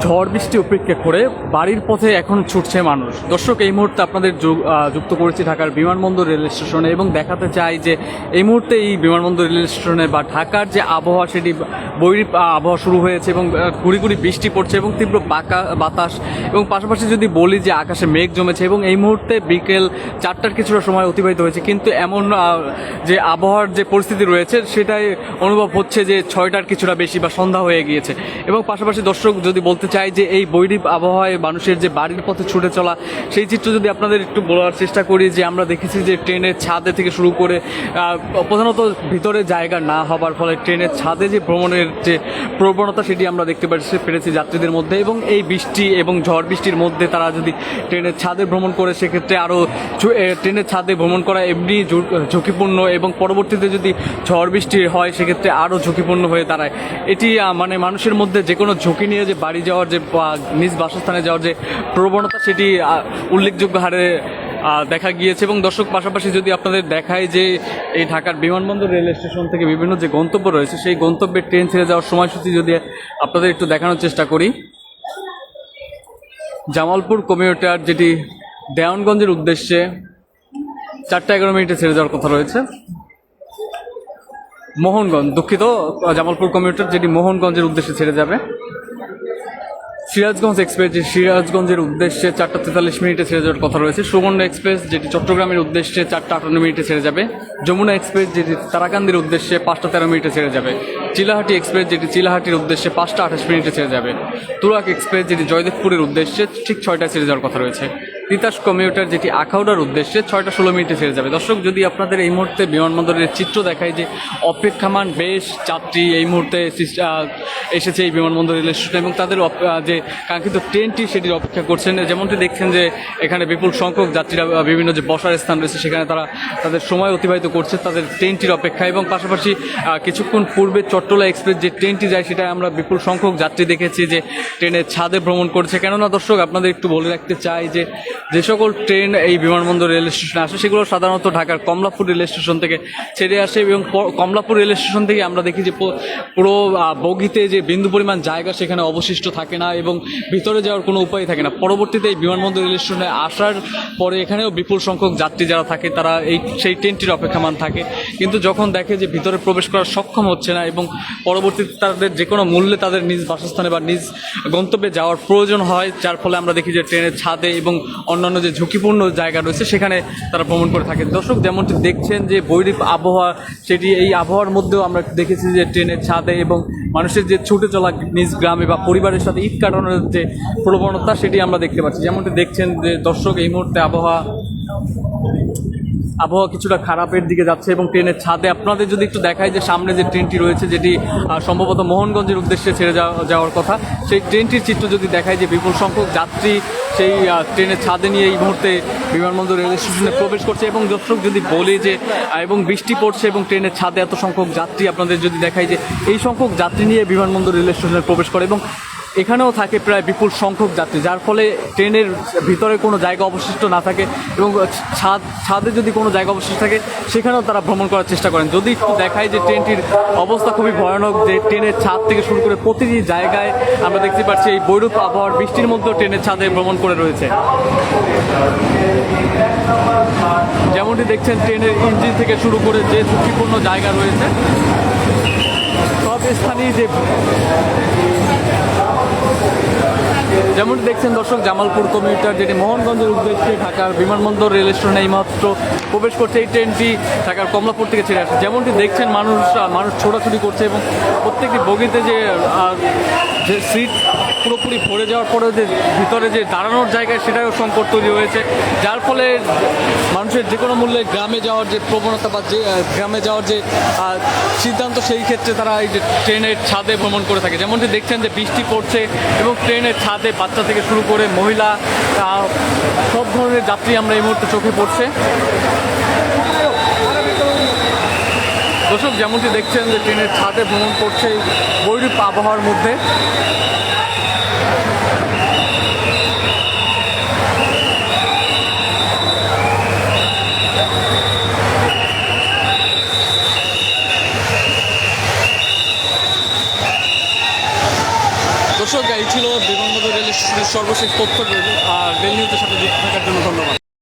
ঝড় বৃষ্টি উপেক্ষা করে বাড়ির পথে এখন ছুটছে মানুষ। দর্শক, এই মুহূর্তে আপনাদের যুক্ত করেছি ঢাকার বিমানবন্দর রেল স্টেশনে এবং দেখাতে চাই যে এই মুহূর্তে এই বিমানবন্দর রেল স্টেশনে বা ঢাকার যে আবহাওয়া সেটি বৈরী আবহাওয়া শুরু হয়েছে এবং গুড়ি গুড়ি বৃষ্টি পড়ছে এবং তীব্র বাতাস এবং পাশাপাশি যদি বলি যে আকাশে মেঘ জমেছে এবং এই মুহূর্তে বিকেল 4টার কিছুটা সময় অতিবাহিত হয়েছে, কিন্তু এমন যে আবহাওয়ার যে পরিস্থিতি রয়েছে সেটাই অনুভব হচ্ছে যে 6টার কিছুটা বেশি বা সন্ধ্যা হয়ে গিয়েছে। এবং পাশাপাশি দর্শক যদি বলতে চাই যে এই বৈরী আবহাওয়ায় মানুষের যে বাড়ির পথে ছুটে চলা সেই চিত্র যদি আপনাদের একটু বলার চেষ্টা করি, যে আমরা দেখেছি যে ট্রেনের ছাদে থেকে শুরু করে প্রধানত ভিতরে জায়গা না হবার ফলে ট্রেনের ছাদে যে ভ্রমণের যে প্রবণতা সেটি আমরা দেখতে পেরেছি যাত্রীদের মধ্যে। এবং এই বৃষ্টি এবং ঝড় বৃষ্টির মধ্যে তারা যদি ট্রেনের ছাদে ভ্রমণ করে সেক্ষেত্রে আরও ট্রেনের ছাদে ভ্রমণ করা এমনি ঝুঁকিপূর্ণ এবং পরবর্তীতে যদি ঝড় বৃষ্টি হয় সেক্ষেত্রে আরও ঝুঁকিপূর্ণ হয়ে দাঁড়ায়। এটি মানে মানুষের মধ্যে যে কোনো ঝুঁকি নিয়ে যে বাড়ি যাওয়ার যে নিজ বাসস্থানে যাওয়ার যে প্রবণতা সেটি উল্লেখযোগ্য হারে দেখা গিয়েছে। এবং দর্শক, পাশাপাশি যদি আপনাদের দেখায় যে এই ঢাকার বিমানবন্দর রেল স্টেশন থেকে বিভিন্ন যে গন্তব্য রয়েছে সেই গন্তব্যের ট্রেন ছেড়ে যাওয়ার সময়সূচি যদি আপনাদের একটু দেখানোর চেষ্টা করি। জামালপুর কমিউটার যেটি দেওয়ানগঞ্জের উদ্দেশ্যে 4টা 11 মিনিটে ছেড়ে যাওয়ার কথা রয়েছে। মোহনগঞ্জ, দুঃখিত, জামালপুর কমিউটার যেটি মোহনগঞ্জের উদ্দেশ্যে ছেড়ে যাবে। সিরাজগঞ্জ এক্সপ্রেস যে সিরাজগঞ্জের উদ্দেশ্যে 4টা 43 মিনিটে ছেড়ে যাওয়ার কথা রয়েছে। সুবর্ণ এক্সপ্রেস যেটি চট্টগ্রামের উদ্দেশ্যে 4টা 58 মিনিটে ছেড়ে যাবে। যমুনা এক্সপ্রেস যেটি তারাকান্দির উদ্দেশ্যে 5টা 13 মিনিটে ছেড়ে যাবে। চিলাহাটি এক্সপ্রেস যেটি চিলাহাটির উদ্দেশ্যে 5টা 28 মিনিটে ছেড়ে যাবে। তুরাক এক্সপ্রেস যেটি জয়দেবপুরের উদ্দেশ্যে ঠিক 6টায় ছেড়ে যাওয়ার কথা রয়েছে। তিতাস কমিউটার যেটি আখাউড়ার উদ্দেশ্যে 6টা 16 মিনিটে ছেড়ে যাবে। দর্শক, যদি আপনাদের এই মুহূর্তে বিমানবন্দরের চিত্র দেখায় যে অপেক্ষামান বেশ যাত্রী এই মুহূর্তে এসেছে এই বিমানবন্দর রেল স্টেশনে এবং তাদের যে কাঙ্ক্ষিত ট্রেনটি সেটির অপেক্ষা করছেন। যেমনটি দেখছেন যে এখানে বিপুল সংখ্যক যাত্রীরা বিভিন্ন যে বসার স্থান রয়েছে সেখানে তারা তাদের সময় অতিবাহিত করছে তাদের ট্রেনটির অপেক্ষা। এবং পাশাপাশি কিছুক্ষণ পূর্বে চট্টলা এক্সপ্রেস যে ট্রেনটি যায় সেটা আমরা বিপুল সংখ্যক যাত্রী দেখেছি যে ট্রেনের ছাদে ভ্রমণ করছে। কেননা দর্শক, আপনাদের একটু বলে রাখতে চাই যে সকল ট্রেন এই বিমানবন্দর রেল স্টেশনে আসে সেগুলো সাধারণত ঢাকার কমলাপুর রেল স্টেশন থেকে ছেড়ে আসে এবং কমলাপুর রেল স্টেশন থেকে আমরা দেখি যে পুরো বগিতে যে বিন্দু পরিমাণ জায়গা সেখানে অবশিষ্ট থাকে না এবং ভিতরে যাওয়ার কোনো উপায় থাকে না। পরবর্তীতে এই বিমানবন্দর রেল স্টেশনে আসার পরে এখানেও বিপুল সংখ্যক যাত্রী যারা থাকে তারা সেই ট্রেনটির অপেক্ষামান থাকে, কিন্তু যখন দেখে যে ভিতরে প্রবেশ করার সক্ষম হচ্ছে না এবং পরবর্তীতে তাদের যে কোনো মূল্যে তাদের নিজ বাসস্থানে বা নিজ গন্তব্যে যাওয়ার প্রয়োজন হয়, যার ফলে আমরা দেখি যে ট্রেনের ছাদে এবং অন্যান্য যে ঝুঁকিপূর্ণ জায়গা রয়েছে সেখানে তারা ভ্রমণ করে থাকে। দর্শক, যেমনটি দেখছেন যে বৈরী আবহাওয়া সেটি এই আবহাওয়ার মধ্যেও আমরা দেখেছি যে ট্রেনের ছাদে এবং মানুষের যে ছুটে চলা নিজ গ্রামে বা পরিবারের সাথে ঈদ কাটানোর যে প্রবণতা সেটি আমরা দেখতে পাচ্ছি। যেমনটি দেখছেন যে দর্শক, এই মুহূর্তে আবহাওয়া কিছুটা খারাপের দিকে যাচ্ছে এবং ট্রেনের ছাদে আপনাদের যদি একটু দেখায় যে সামনে যে ট্রেনটি রয়েছে যেটি সম্ভবত মোহনগঞ্জের উদ্দেশ্যে ছেড়ে যাওয়ার কথা, সেই ট্রেনটির চিত্র যদি দেখায় যে বিপুল সংখ্যক যাত্রী সেই ট্রেনের ছাদে নিয়ে এই মুহূর্তে বিমানবন্দর রেল স্টেশনে প্রবেশ করছে। এবং দর্শক, যদি বলি যে এবং বৃষ্টি পড়ছে এবং ট্রেনের ছাদে এত সংখ্যক যাত্রী আপনাদের যদি দেখায় যে এই সংখ্যক যাত্রী নিয়ে বিমানবন্দর রেল স্টেশনে প্রবেশ করে এবং এখানেও থাকে প্রায় বিপুল সংখ্যক যাত্রী, যার ফলে ট্রেনের ভিতরে কোনো জায়গা অবশিষ্ট না থাকে এবং ছাদে যদি কোনো জায়গা অবশিষ্ট থাকে সেখানেও তারা ভ্রমণ করার চেষ্টা করেন। যদি একটু দেখায় যে ট্রেনটির অবস্থা খুবই ভয়ানক, যে ট্রেনের ছাদ থেকে শুরু করে প্রতিটি জায়গায় আমরা দেখতে পাচ্ছি এই বৈরূপ আবহাওয়ার বৃষ্টির মধ্যেও ট্রেনের ছাদে ভ্রমণ করে রয়েছে। যেমনটি দেখছেন ট্রেনের ইঞ্জিন থেকে শুরু করে যে ঝুঁকিপূর্ণ জায়গা রয়েছে সব স্থানেই যেমনটি দেখছেন দর্শক, জামালপুর কমিউটার যেটি মোহনগঞ্জের উদ্দেশ্যে ঢাকার বিমানবন্দর রেল স্টেশনে এইমাত্র প্রবেশ করছে। এই ট্রেনটি ঢাকার কমলাপুর থেকে ছেড়ে আসে। যেমনটি দেখছেন মানুষ ছোটাছুটি করছে এবং প্রত্যেকটি বগিতে যে সিট পুরোপুরি ভরে যাওয়ার পরেও যে ভিতরে যে দাঁড়ানোর জায়গায় সেটাও সংকট তৈরি হয়েছে, যার ফলে মানুষের যে কোনো মূল্যে গ্রামে যাওয়ার যে প্রবণতা বা যে গ্রামে যাওয়ার যে সিদ্ধান্ত সেই ক্ষেত্রে তারা এই যে ট্রেনের ছাদে ভ্রমণ করে থাকে। যেমনটি দেখছেন যে বৃষ্টি পড়ছে এবং ট্রেনের ছাদে বাচ্চা থেকে শুরু করে মহিলা সব ধরনের যাত্রী আমরা এই মুহূর্তে চোখে পড়ছে। দর্শক, যেমনটি দেখছেন যে ট্রেনের ছাদে ভ্রমণ করছে বৈরী আবহাওয়ার মধ্যে। দর্শক এই ছিল বিমানবন্দর রেল স্টেশনের সর্বশেষ তথ্য। আর রেল নিউজের সাথে যুক্ত থাকার জন্য ধন্যবাদ।